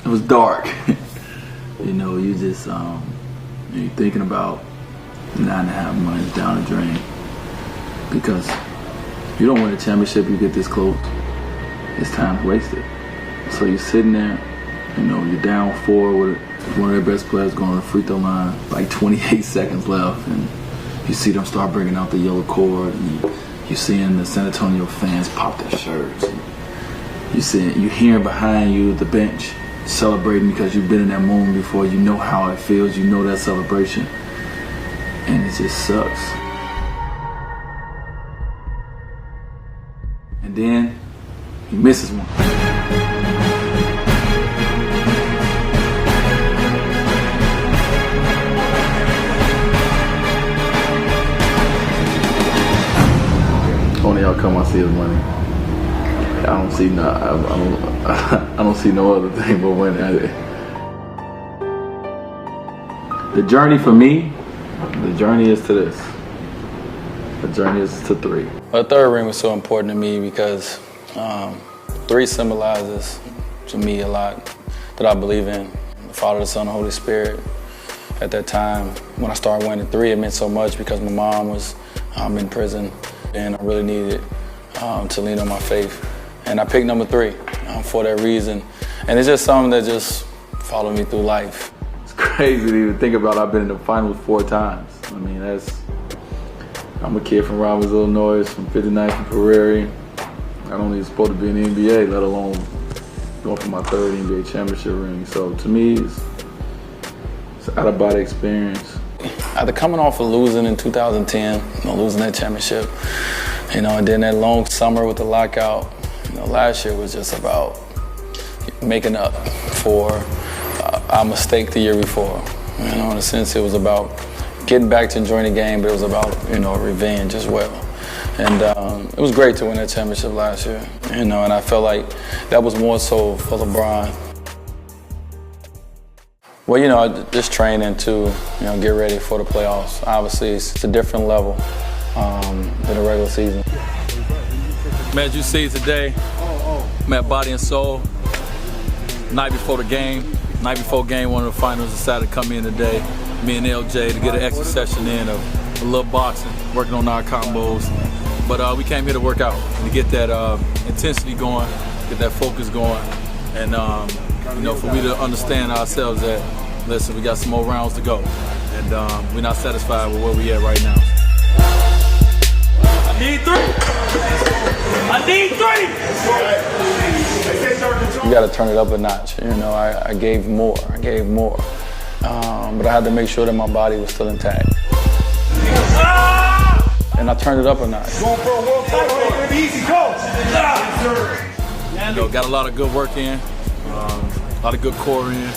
it was dark. You know, you just you're thinking about 9.5 months down the drain, because if you don't win a championship, you get this close, it's time wasted. So you're sitting there, you know, you're down 4 with one of their best players going to the free throw line, like 28 seconds left, and you see them start bringing out the yellow cord, and you're seeing the San Antonio fans pop their shirts. And you're hearing behind you the bench celebrating because you've been in that moment before. You know how it feels. You know that celebration, and it just sucks. And then he misses one. Only outcome I see is money. I don't see I don't see no other thing but winning. The journey for me, the journey is to this. The journey is to 3. The third ring was so important to me because 3 symbolizes to me a lot that I believe in. The Father, the Son, the Holy Spirit. At that time, when I started winning 3, it meant so much because my mom was in prison, and I really needed to lean on my faith. And I picked number 3 for that reason. And it's just something that just followed me through life. It's crazy to even think about. I've been in the finals 4 times. I mean, I'm a kid from Robbins, Illinois, from 59th and Prairie. I don't even supposed to be in the NBA, let alone going for my 3rd NBA championship ring. So to me, it's an out-of-body experience. After coming off of losing in 2010, losing that championship, and then that long summer with the lockout, last year was just about making up for our mistake the year before. In a sense, it was about getting back to enjoying the game, but it was about, revenge as well. And it was great to win that championship last year, and I felt like that was more so for LeBron. Well, just training to, get ready for the playoffs. Obviously, it's a different level than the regular season. Man, as you see today, I'm at Body and Soul. Night before the game, night before game 1 of the finals, decided to come in today, me and LJ, to get an extra session in of a little boxing, working on our combos. But we came here to work out and to get that intensity going, get that focus going, and for we to understand ourselves that, listen, we got some more rounds to go, and we're not satisfied with where we at right now. I need 3. I need 3. You got to turn it up a notch. I gave more. But I had to make sure that my body was still intact. And I turned it up a notch. Going for a world title. Easy, go. Got a lot of good work in, a lot of good core in.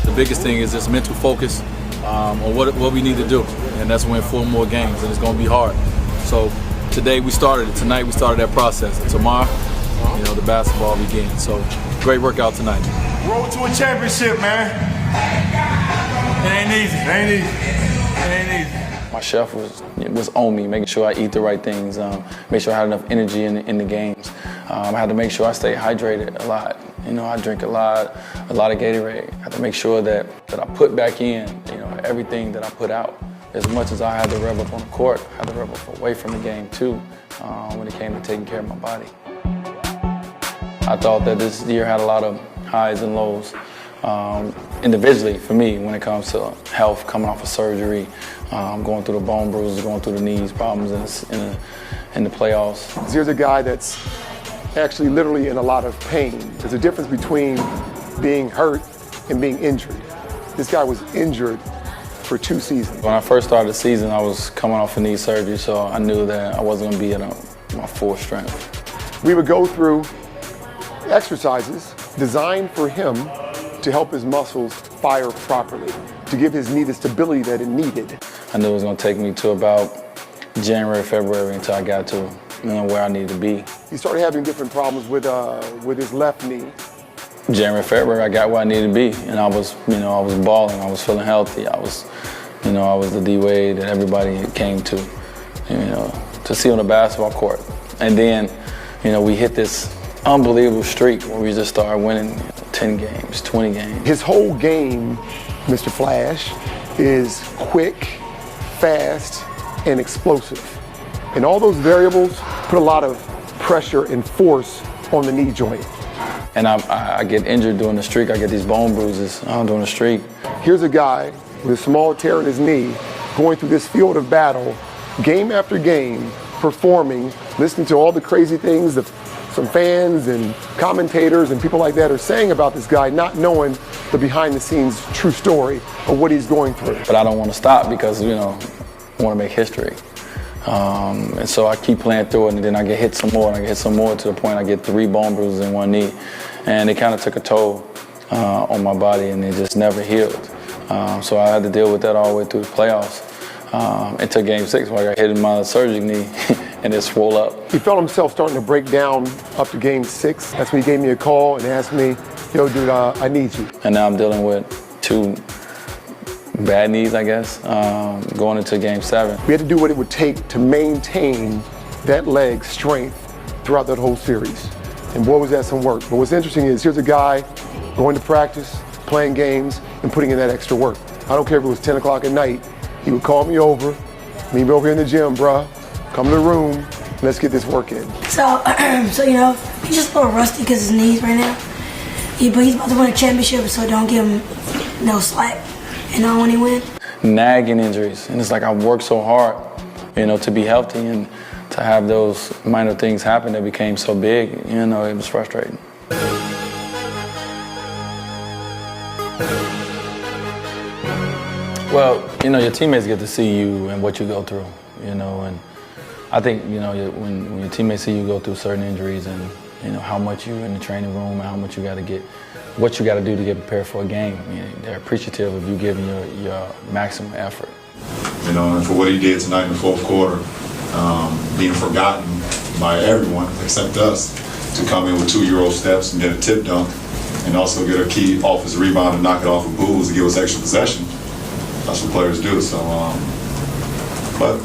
The biggest thing is just mental focus on what we need to do, and that's win 4 more games, and it's going to be hard. So today we started it. Tonight we started that process. And tomorrow, the basketball begins. So great workout tonight. Road to a championship, man. It ain't easy. It ain't easy. It ain't easy. My chef was on me, making sure I eat the right things, make sure I had enough energy in the games. I had to make sure I stay hydrated a lot. I drink a lot of Gatorade. I had to make sure that I put back in, everything that I put out. As much as I had to rev up on the court, I had to rev up away from the game too, when it came to taking care of my body. I thought that this year had a lot of highs and lows, individually for me when it comes to health, coming off of surgery, going through the bone bruises, going through the knees problems in the playoffs. Here's a guy that's actually literally in a lot of pain. There's a difference between being hurt and being injured. This guy was injured for 2 seasons. When I first started the season, I was coming off a knee surgery, so I knew that I wasn't going to be at my full strength. We would go through exercises designed for him to help his muscles fire properly. to give his knee the stability that it needed. I knew it was going to take me to about January, February until I got to where I needed to be. He started having different problems with his left knee. January, February, I got where I needed to be, and I was balling. I was feeling healthy. I was the D-Wade that everybody came to see on the basketball court. And then, we hit this unbelievable streak where we just started winning 10 games, 20 games. His whole game, Mr. Flash, is quick, fast, and explosive. And all those variables put a lot of pressure and force on the knee joint. And I get injured during the streak. I get these bone bruises during the streak. Here's a guy with a small tear in his knee going through this field of battle, game after game, performing, listening to all the crazy things that some fans and commentators and people like that are saying about this guy, not knowing the behind-the-scenes true story of what he's going through. But I don't want to stop because, I want to make history. And so I keep playing through it, and then I get hit some more, and I get hit some more to the point I get 3 bone bruises in one knee. And it kind of took a toll on my body, and it just never healed. So I had to deal with that all the way through the playoffs. Until game 6 where I got hit in my surgical knee and it swole up. He felt himself starting to break down up to game 6. That's when he gave me a call and asked me, yo, dude, I need you. And now I'm dealing with 2 bad knees, I guess, going into game 7. We had to do what it would take to maintain that leg strength throughout that whole series. And boy, was that some work. But what's interesting is here's a guy going to practice, playing games, and putting in that extra work. I don't care if it was 10 o'clock at night. He would call me over, meet me over here in the gym, bruh. Come to the room, let's get this work in. So he's just a little rusty because his knees right now. But he's about to win a championship, so don't give him no slack. When he wins. Nagging injuries, and it's like I worked so hard, to be healthy, and to have those minor things happen that became so big, it was frustrating. Well, your teammates get to see you and what you go through, and I think, when your teammates see you go through certain injuries and, how much you're in the training room and how much you got to get, what you got to do to get prepared for a game, they're appreciative of you giving your maximum effort. And for what he did tonight in the fourth quarter, being forgotten by everyone except us, to come in with 2 Euro steps and get a tip dunk and also get a key off his rebound and knock it off of Bulls to give us extra possession. That's what players do. So, but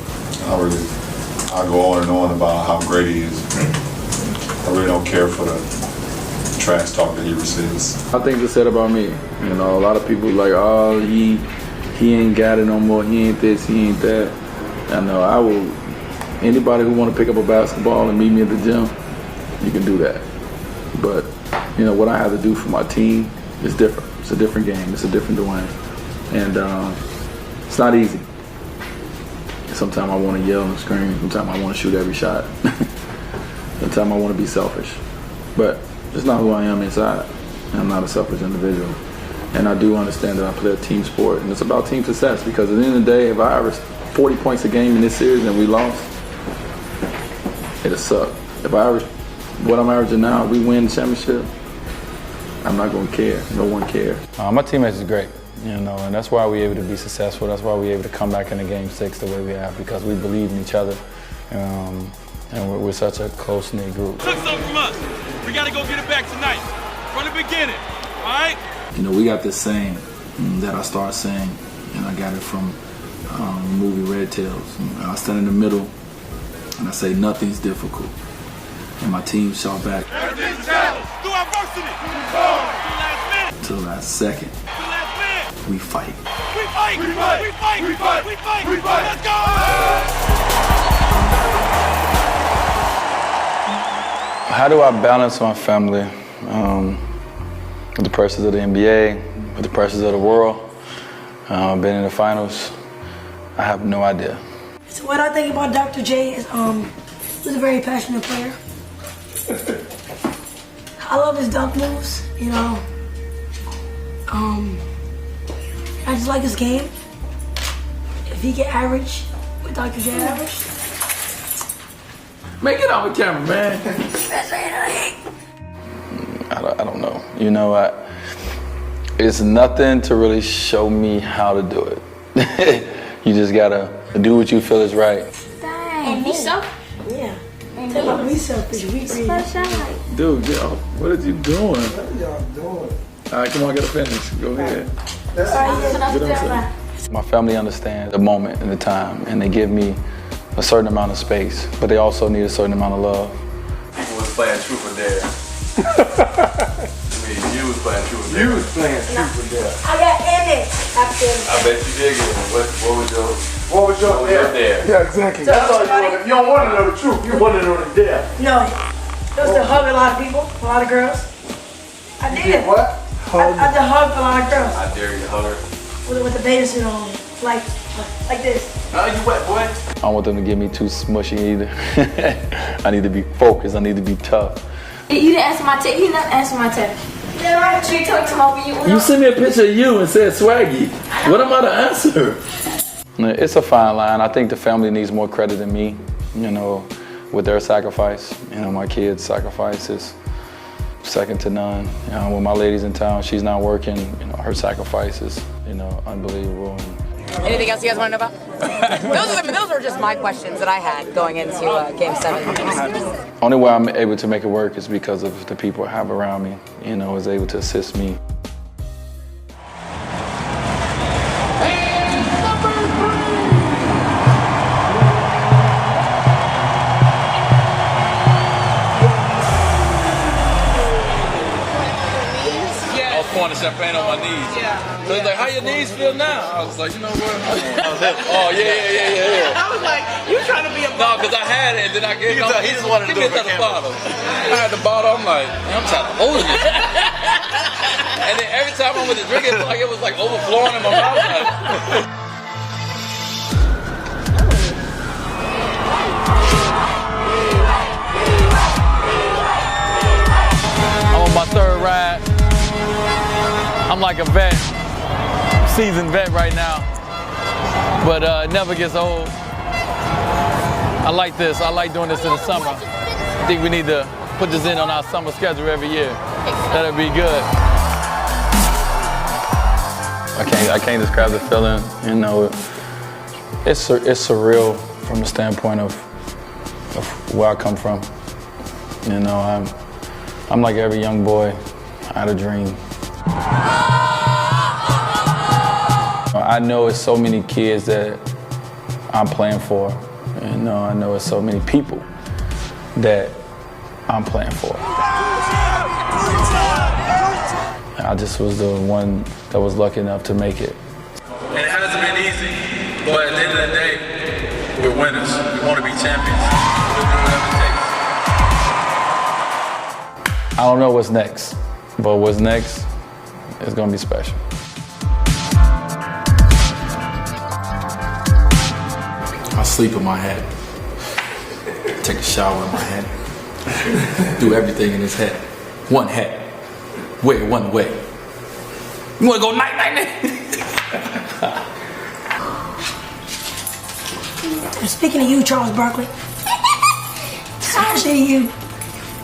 I go on and on about how great he is. I really don't care for the trash talk that he receives. I think it's said about me. A lot of people like, oh, he ain't got it no more. He ain't this, he ain't that. I know I will. Anybody who want to pick up a basketball and meet me at the gym, you can do that. But what I have to do for my team is different. It's a different game. It's a different Dwayne, and it's not easy. Sometimes I want to yell and scream. Sometimes I want to shoot every shot. Sometimes I want to be selfish. But it's not who I am inside. I'm not a selfish individual. And I do understand that I play a team sport. And it's about team success, because at the end of the day, if I average 40 points a game in this series and we lost, it'll suck. If I average what I'm averaging now, we win the championship, I'm not going to care. No one cares. My teammates is great. And that's why we're able to be successful. That's why we're able to come back into Game 6 the way we have, because we believe in each other, and we're such a close-knit group. Took something from us. We got to go get it back tonight, from the beginning, all right? We got this saying that I started saying, and I got it from the movie Red Tails. I stand in the middle, and I say, nothing's difficult. And my team shout back, everything's a challenge. Through adversity. To the last second. We fight. We fight! We fight! We fight! We fight! We fight! We fight! Let's go! How do I balance my family with the pressures of the NBA, with the pressures of the world? Been in the finals. I have no idea. So what I think about Dr. J is he's a very passionate player. I love his dunk moves, I just like his game. If he get average, with Dr. J average. Man, get on the camera, man. I don't know. It's nothing to really show me how to do it. You just gotta do what you feel is right. And be selfish. Yeah. Tell them we selfish. We greedy. Dude, yo, what are you doing? What are y'all doing? All right, come on, get a finish. Go ahead. My family understands the moment and the time, and they give me a certain amount of space, but they also need a certain amount of love. People was playing truth or dare. You was playing truth or dare. You was playing truth or dare. I got in it after. I bet you did get it. What was your dare? Yeah, exactly. That's all you want. You don't want to know the truth. You want to know the dare. No, it was to hug a lot of people, a lot of girls. I did. What? I had to hug a lot of girls. I dare you to hug her. With the bathing suit on, like this. Oh, you wet, boy. I don't want them to get me too smushy either. I need to be focused. I need to be tough. You didn't answer my text. You didn't answer my text. Yeah, right. She talked to me. You sent me a picture of you and said swaggy. What am I to answer? It's a fine line. I think the family needs more credit than me, you know, with their sacrifice. You know, my kids' sacrifice is second to none. You know, when my lady's in town, she's not working, you know, her sacrifice is, you know, unbelievable. Anything else you guys want to know about? Those are just my questions that I had going into Game 7. Only way I'm able to make it work is because of the people I have around me, you know, is able to assist me. Pouring champagne on my knees. Yeah. So he's like, how your knees feel now? I was like, you know what? Oh, yeah. I was like, you trying to be a No, because I had it, and then I gave it. He just wanted to do it for the bottle. I had the bottle, I'm like, I'm trying to hold it. And then every time I went to drink it, it felt like it was like overflowing in my mouth. I'm on my third ride. I'm like a vet, seasoned vet right now, but it never gets old. I like this. I like doing this in the summer. I think we need to put this in on our summer schedule every year. That'll be good. I can't describe the feeling. You know, it's surreal from the standpoint of where I come from. You know, I'm like every young boy. I had a dream. I know it's so many kids that I'm playing for. You know, I know it's so many people that I'm playing for. I just was the one that was lucky enough to make it. And it hasn't been easy, but at the end of the day, we're winners. We want to be champions. We'll do whatever it takes. I don't know what's next, but what's next is gonna be special. I sleep in my hat. Take a shower in my hat. Do everything in this hat. One hat. Wear it one way. You wanna go night? Speaking of you, Charles Barkley. Especially you.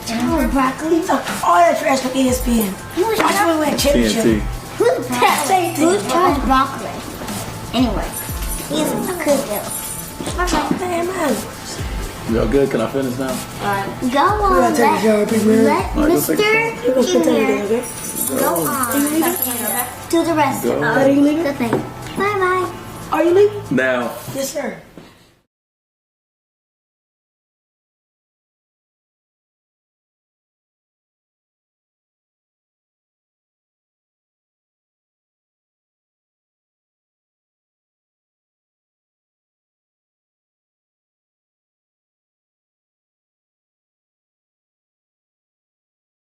Charles Barkley. All that trash from ESPN. I just went to championship. Who's Charles Barkley? Anyway, he's a good girl. Hey, man. Y'all good? Can I finish now? Go on, let Mr. Junior go on. Do the rest of the thing. Bye-bye. Are you leaving? Now, Yes, sir.